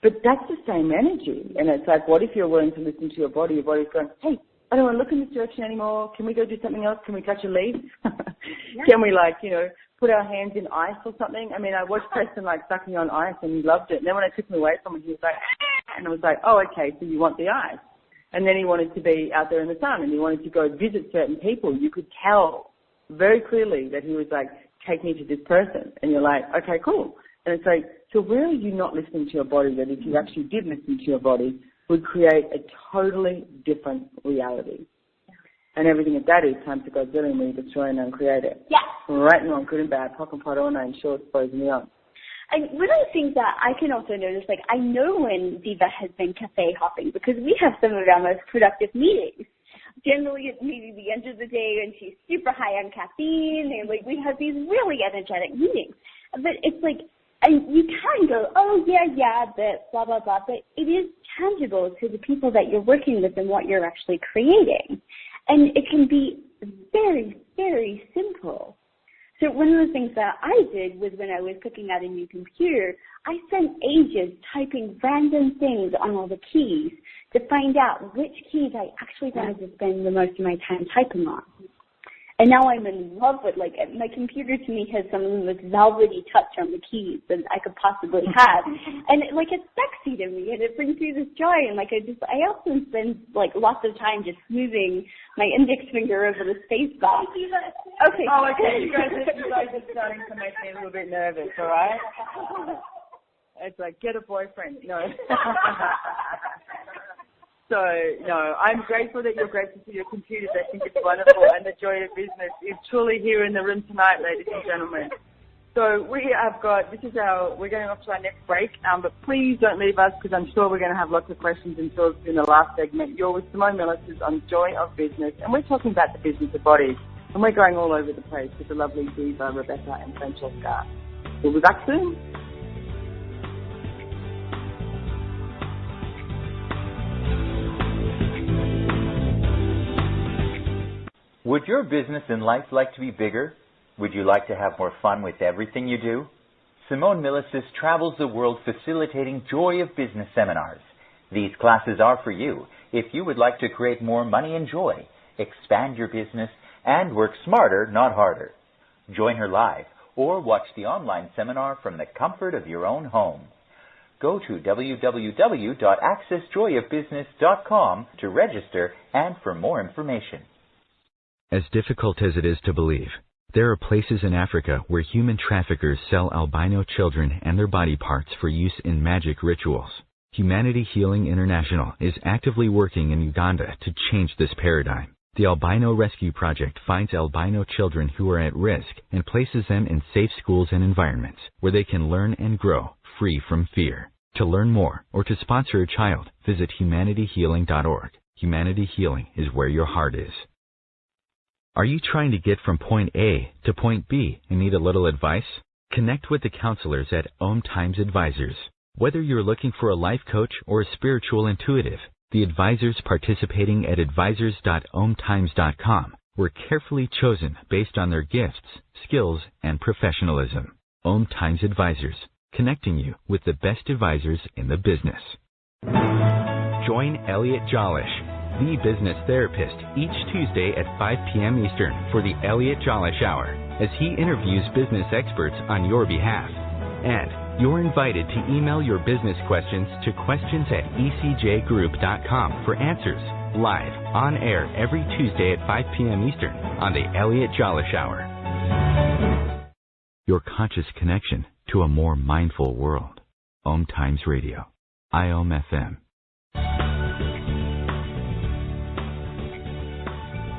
but that's the same energy. And it's like, what if you're willing to listen to your body? Your body's going, hey, I don't want to look in this direction anymore. Can we go do something else? Can we touch a leaf? Can we put our hands in ice or something? I mean, I watched Preston sucking on ice and he loved it. And then when I took him away from him, he was like, ah! And I was like, oh, okay, so you want the ice. And then he wanted to be out there in the sun and he wanted to go visit certain people. You could tell very clearly that he was like, take me to this person. And you're like, okay, cool. And it's like, so where are you not listening to your body that if you actually did listen to your body would create a totally different reality? And everything of that is time to go billion when you destroy and uncreate it. Yeah. Right and wrong, good and bad, pop and pot, all nine shorts, boys and beyond. And one of the things that I can also notice, I know when Diva has been cafe hopping because we have some of our most productive meetings. Generally, it's maybe the end of the day and she's super high on caffeine and we have these really energetic meetings. But it's and you can go, oh, yeah, but blah, blah, blah. But it is tangible to the people that you're working with and what you're actually creating. And it can be very, very simple. So one of the things that I did was when I was cooking out a new computer, I spent ages typing random things on all the keys to find out which keys I actually wanted to spend the most of my time typing on. And now I'm in love with, my computer to me has some of the most velvety touch on the keys that I could possibly have. And, it's sexy to me, and it brings me this joy. And, I often spend, lots of time just smoothing my index finger over the space bar. Okay. Oh, okay. You guys are starting to make me a little bit nervous, all right? It's like, get a boyfriend. No. So, no, I'm grateful that you're grateful for your computers. I think it's wonderful, and the joy of business is truly here in the room tonight, ladies and gentlemen. So we're going off to our next break, but please don't leave us because I'm sure we're going to have lots of questions in the last segment. You're with Simone Milasas on Joy of Business, and we're talking about the business of bodies, and we're going all over the place with the lovely Diva, Rebecca, and Francesca. We'll be back soon. Would your business and life like to be bigger? Would you like to have more fun with everything you do? Simone Milasas travels the world facilitating Joy of Business seminars. These classes are for you if you would like to create more money and joy, expand your business, and work smarter, not harder. Join her live or watch the online seminar from the comfort of your own home. Go to www.accessjoyofbusiness.com to register and for more information. As difficult as it is to believe, there are places in Africa where human traffickers sell albino children and their body parts for use in magic rituals. Humanity Healing International is actively working in Uganda to change this paradigm. The Albino Rescue Project finds albino children who are at risk and places them in safe schools and environments where they can learn and grow free from fear. To learn more or to sponsor a child, visit humanityhealing.org. Humanity Healing is where your heart is. Are you trying to get from point A to point B and need a little advice? Connect with the counselors at OMTimes Advisors. Whether you're looking for a life coach or a spiritual intuitive, the advisors participating at advisors.omtimes.com were carefully chosen based on their gifts, skills, and professionalism. OMTimes Advisors, connecting you with the best advisors in the business. Join Elliot Jolish, the business therapist, each Tuesday at 5 p.m. Eastern for the Elliot Jolish Hour, as he interviews business experts on your behalf. And you're invited to email your business questions to questions@ecjgroup.com for answers. live, on air every Tuesday at 5 p.m. Eastern on the Elliot Jollish Hour. Your conscious connection to a more mindful world. OMTimes Radio. IOM FM.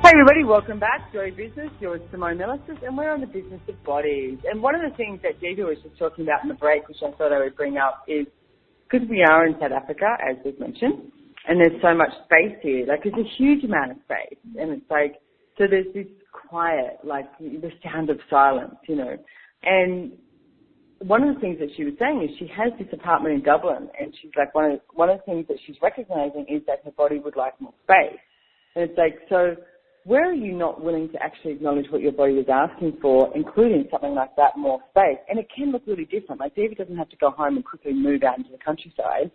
Hey everybody, welcome back. Joy Business. You're with Simone Milasas, and we're on the business of bodies. And one of the things that Diva was just talking about in the break, which I thought I would bring up, is because we are in South Africa, as we've mentioned, and there's so much space here. Like, there's a huge amount of space, and it's like, so there's this quiet, like the sound of silence, you know. And one of the things that she was saying is she has this apartment in Dublin, and she's like, one of the things that she's recognizing is that her body would like more space. And it's like, so where are you not willing to actually acknowledge what your body is asking for, including something like that, more space? And it can look really different. Like, Diva doesn't have to go home and quickly move out into the countryside.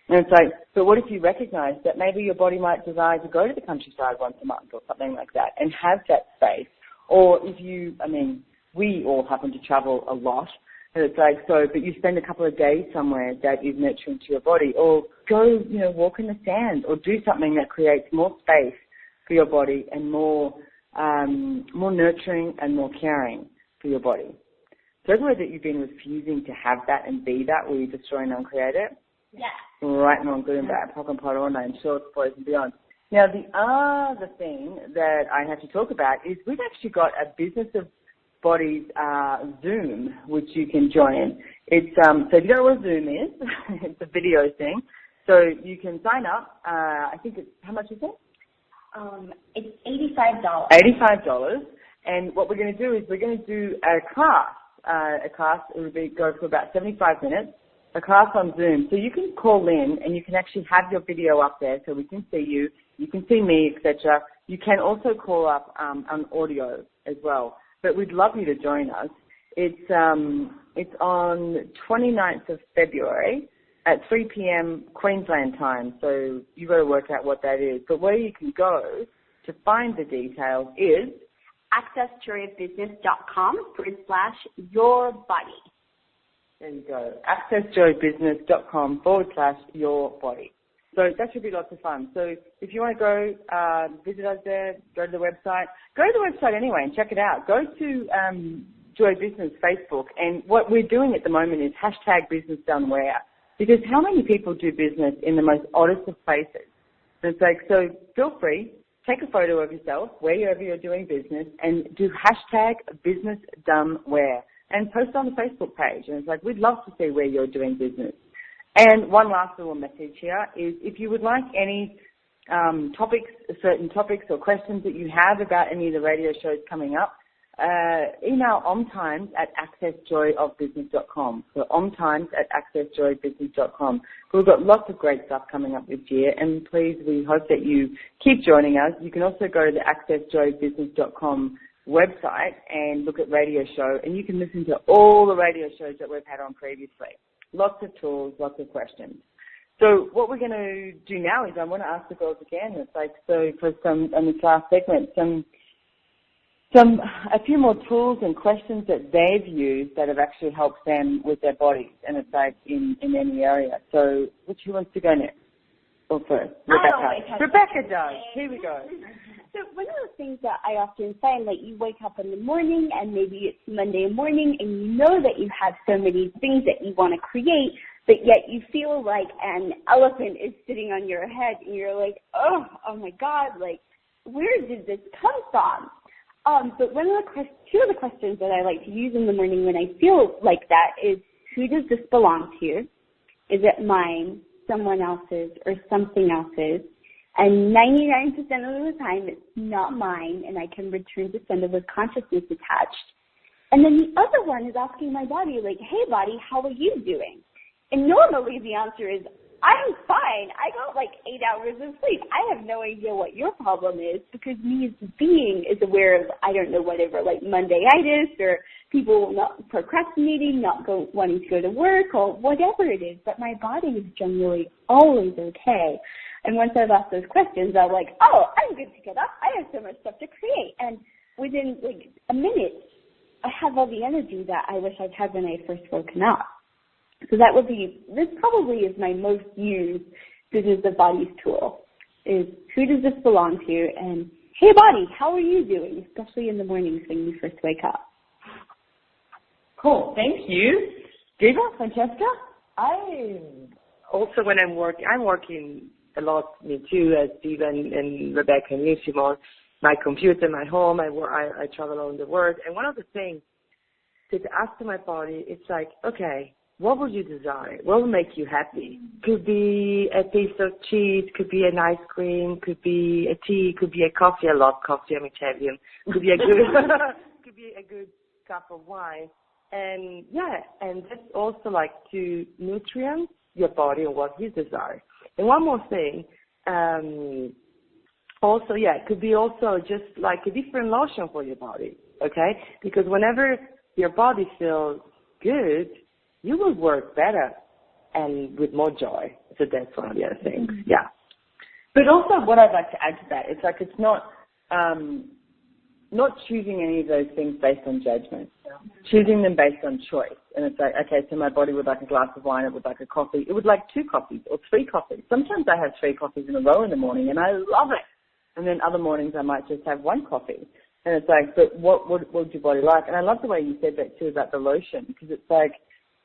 And it's like, but what if you recognize that maybe your body might desire to go to the countryside once a month or something like that and have that space? Or if you, I mean, we all happen to travel a lot. And it's like, so, but you spend a couple of days somewhere that is nurturing to your body, or go, you know, walk in the sand, or do something that creates more space for your body and more nurturing and more caring for your body. So everywhere that you've been refusing to have that and be that, will you destroy and uncreate it? Yeah. Right, wrong, good and bad, POC and POD, all nine, shorts, boys and beyond. Now, the other thing that I have to talk about is we've actually got a Business of Bodies Zoom, which you can join. It's so if you don't know what Zoom is, it's a video thing. So you can sign up. I think it's, how much is it? It's $85. $85. And what we're going to do is we're going to do a class. It will go for about 75 minutes. A class on Zoom. So you can call in and you can actually have your video up there so we can see you. You can see me, etc. You can also call up on audio as well. But we'd love you to join us. It's on 29th of February at 3 p.m. Queensland time. So you got to work out what that is. But where you can go to find the details is accessjoyofbusiness.com/yourbody. There you go. accessjoybusiness.com/yourbody. So that should be lots of fun. So if you want to go visit us there, go to the website. Go to the website anyway and check it out. Go to Joy Business Facebook. And what we're doing at the moment is #BusinessDoneWhere. Because how many people do business in the most oddest of places? And it's like, so feel free, take a photo of yourself wherever you're doing business and do #BusinessDoneWhere and post on the Facebook page. And it's like, we'd love to see where you're doing business. And one last little message here is if you would like any certain topics or questions that you have about any of the radio shows coming up, email OMTimes at accessjoyofbusiness.com. So OMTimes at accessjoyofbusiness.com. We've got lots of great stuff coming up this year, and please, we hope that you keep joining us. You can also go to the accessjoyofbusiness.com website and look at radio show, and you can listen to all the radio shows that we've had on previously. Lots of tools, lots of questions. So what we're going to do now is I want to ask the girls again. It's like, so for in this last segment, a few more tools and questions that they've used that have actually helped them with their bodies, and it's like in any area. So who wants to go next? Or first? Rebecca. Rebecca does. Here we go. So one of the things that I often find, like, you wake up in the morning and maybe it's Monday morning and you know that you have so many things that you want to create, but yet you feel like an elephant is sitting on your head and you're like, oh my God, like, where did this come from? But two of the questions that I like to use in the morning when I feel like that is, who does this belong to? Is it mine, someone else's, or something else's? And 99% of the time, it's not mine, and I can return to sender with consciousness attached. And then the other one is asking my body, like, hey, body, how are you doing? And normally the answer is, I'm fine. I got like 8 hours of sleep. I have no idea what your problem is, because me as a being is aware of, I don't know, whatever, like Mondayitis or people not procrastinating, not wanting to go to work or whatever it is. But my body is generally always okay. And once I've asked those questions, I'm like, oh, I'm good to get up. I have so much stuff to create. And within like a minute, I have all the energy that I wish I'd had when I first woken up. So this probably is my most used Business of Bodies tool. is who does this belong to? And hey, body, how are you doing, especially in the mornings when you first wake up? Cool. Thank you. Diva, Francesca? I also, when I'm working a lot, me too, as Diva and Rebecca and you, Simone, my computer, my home, I travel around the world. And one of the things to ask to my body, it's like, okay, what would you desire? What will make you happy? Could be a piece of cheese, could be an ice cream, could be a tea, could be a coffee. I love coffee, I'm Italian. Could be a good cup of wine. And and that's also like to nutrient your body and what you desire. And one more thing, it could be also just like a different lotion for your body, okay? Because whenever your body feels good, you will work better and with more joy. So that's one of the other things, yeah. But also what I'd like to add to that, it's like it's not choosing any of those things based on judgment, choosing them based on choice. And it's like, okay, so my body would like a glass of wine, it would like a coffee, it would like 2 coffees or 3 coffees. Sometimes I have 3 coffees in a row in the morning and I love it. And then other mornings I might just have 1 coffee. And it's like, but what would your body like? And I love the way you said that too about the lotion, because it's like,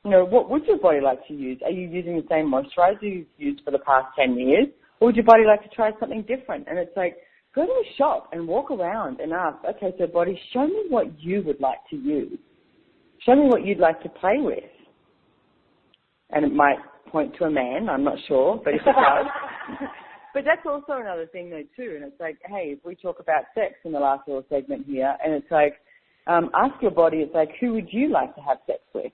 what would your body like to use? Are you using the same moisturizer you've used for the past 10 years? Or would your body like to try something different? And it's like, go to a shop and walk around and ask, okay, so body, show me what you would like to use. Show me what you'd like to play with. And it might point to a man, I'm not sure, but if it does. But that's also another thing though too. And it's like, hey, if we talk about sex in the last little segment here, and it's like, ask your body, it's like, who would you like to have sex with?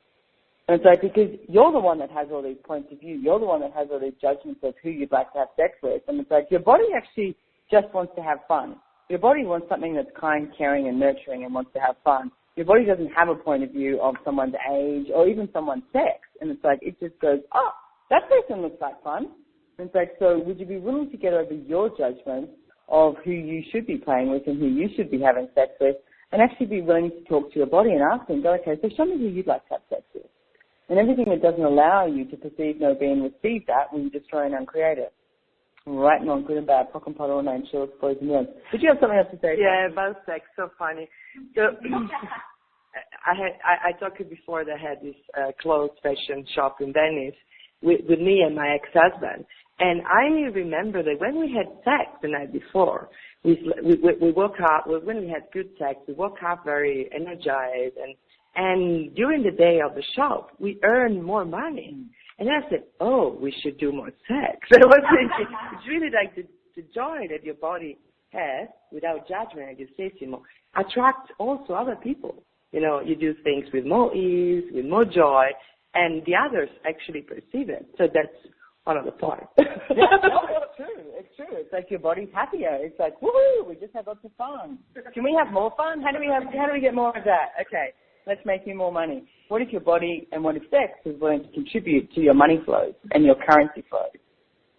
And it's like, because you're the one that has all these points of view. You're the one that has all these judgments of who you'd like to have sex with. And it's like, your body actually just wants to have fun. Your body wants something that's kind, caring, and nurturing and wants to have fun. Your body doesn't have a point of view of someone's age or even someone's sex. And it's like, it just goes, oh, that person looks like fun. And it's like, so would you be willing to get over your judgment of who you should be playing with and who you should be having sex with, and actually be willing to talk to your body and ask them, go, okay, so show me who you'd like to have sex with. And everything that doesn't allow you to perceive, know, be, and receive that will you destroy and uncreate it. Right and wrong, good and bad, pock and pot, all nine shorts, boys and girls. Did you have something else to say? Yeah, about sex, so funny. So I talked before that I had this clothes fashion shop in Venice with me and my ex-husband. And I remember that when we had sex the night before, we woke up, when we had good sex, we woke up very energized. And during the day of the shop, we earned more money. And I said, oh, we should do more sex. I was thinking, it's really like the joy that your body has without judgment, as you say, Simone, attracts also other people. You do things with more ease, with more joy, and the others actually perceive it. So that's one of the points. Yeah, no, it's true. It's true. It's like your body's happier. It's like, woohoo, we just had lots of fun. Can we have more fun? How do we get more of that? Okay, let's make you more money. What if your body and what if sex is willing to contribute to your money flows and your currency flows?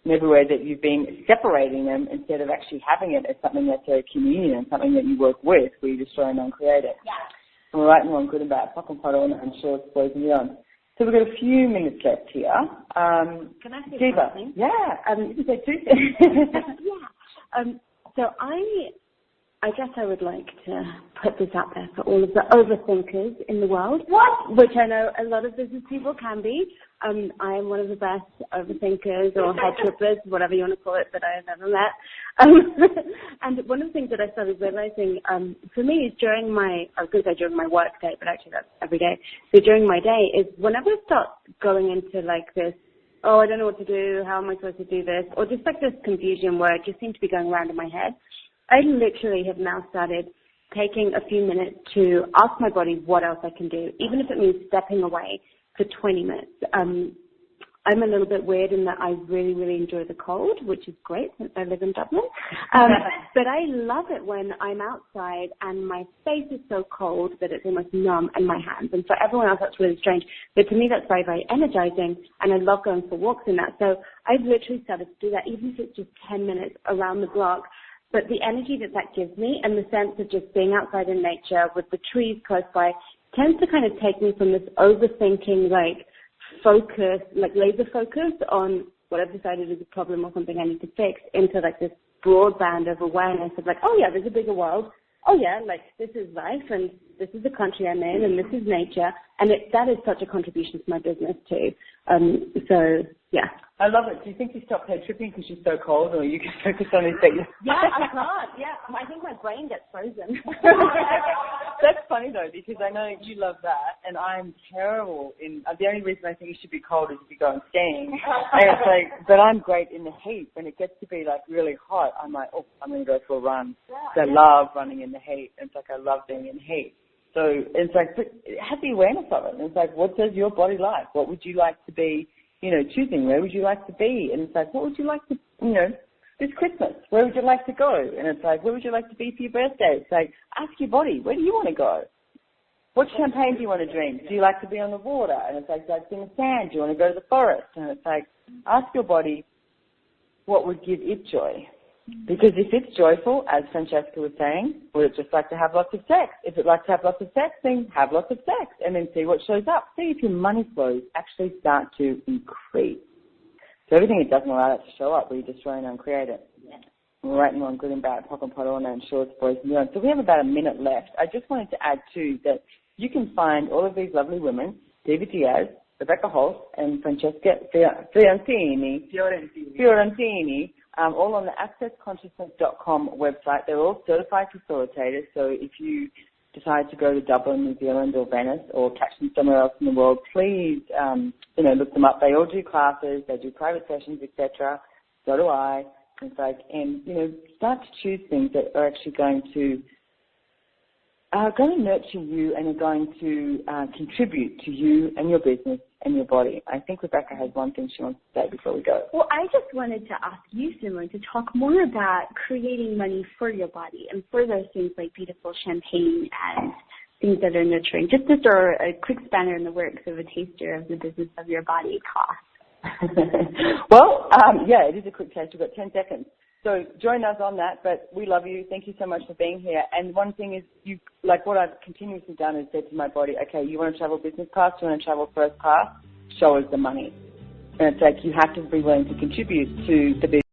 And everywhere that you've been separating them instead of actually having it as something that's a communion and something that you work with, where you destroy and uncreate it. Yeah. And we're right and wrong, good and bad, pock and pot, and shorts, boys and young. So we've got a few minutes left here. Can I say Diva? something? Yeah, you can say 2 things. Yeah. So I guess I would like to put this out there for all of the overthinkers in the world. What? Which I know a lot of business people can be. I am one of the best overthinkers or head trippers, whatever you want to call it, that I have ever met. And one of the things that I started realizing for me is during my work day, but actually that's every day. So during my day is whenever I start going into like this, oh, I don't know what to do, how am I supposed to do this, or just like this confusion where it just seems to be going around in my head, I literally have now started taking a few minutes to ask my body what else I can do, even if it means stepping away for 20 minutes. I'm a little bit weird in that I really, really enjoy the cold, which is great since I live in Dublin. But I love it when I'm outside and my face is so cold that it's almost numb in my hands. And for everyone else, that's really strange. But to me, that's very, very energizing. And I love going for walks in that. So I've literally started to do that, even if it's just 10 minutes around the block. But the energy that gives me and the sense of just being outside in nature with the trees close by tends to kind of take me from this overthinking, like focus, like laser focus on what I've decided is a problem or something I need to fix into like this broad band of awareness of like, oh yeah, there's a bigger world. Oh yeah, like this is life and this is the country I'm in and this is nature. And that is such a contribution to my business too. So yeah. I love it. Do you think you stopped head tripping because you're so cold, or you can focus on these things? Yeah, I can't. Yeah, I think my brain gets frozen. That's funny though, because I know you love that, and I'm terrible in. The only reason I think you should be cold is if you're going skiing. And it's like, but I'm great in the heat. When it gets to be like really hot, I'm like, oh, I'm going to go for a run. So I love running in the heat. It's like I love being in heat. So it's like, have the awareness of it. And it's like, what does your body like? What would you like to be? You know, choosing where would you like to be? And it's like, what would you like to, you know, this Christmas, where would you like to go? And it's like, where would you like to be for your birthday? It's like, ask your body, where do you want to go? What champagne do you want to drink? Do you like to be on the water? And it's like, in the sand, do you want to go to the forest? And it's like, ask your body what would give it joy. Because if it's joyful, as Francesca was saying, would it just like to have lots of sex? If it likes to have lots of sex, then have lots of sex and then see what shows up. See if your money flows actually start to increase. So everything it doesn't allow it to show up, we destroy and uncreate it. Yeah. We're writing on good and bad, pop and pot, all and shorts, boys and girls. So we have about a minute left. I just wanted to add too that you can find all of these lovely women, Diva Diaz, Rebecca Hulse, and Francesca Fiorentini, all on the accessconsciousness.com website. They're all certified facilitators, so if you decide to go to Dublin, New Zealand or Venice or catch them somewhere else in the world, please, look them up. They all do classes, they do private sessions, etc. So do I. It's like, and, start to choose things that are actually going to nurture you and are going to contribute to you and your business and your body. I think Rebecca has one thing she wants to say before we go. Well, I just wanted to ask you, Simone, to talk more about creating money for your body and for those things like beautiful champagne and things that are nurturing. Just to throw a quick spanner in the works of a taster of the business of your body cost. Well, it is a quick taste. We've got 10 seconds. So join us on that, but we love you. Thank you so much for being here. And one thing is, what I've continuously done is said to my body, okay, you want to travel business class, you want to travel first class, show us the money. And it's like you have to be willing to contribute to the business.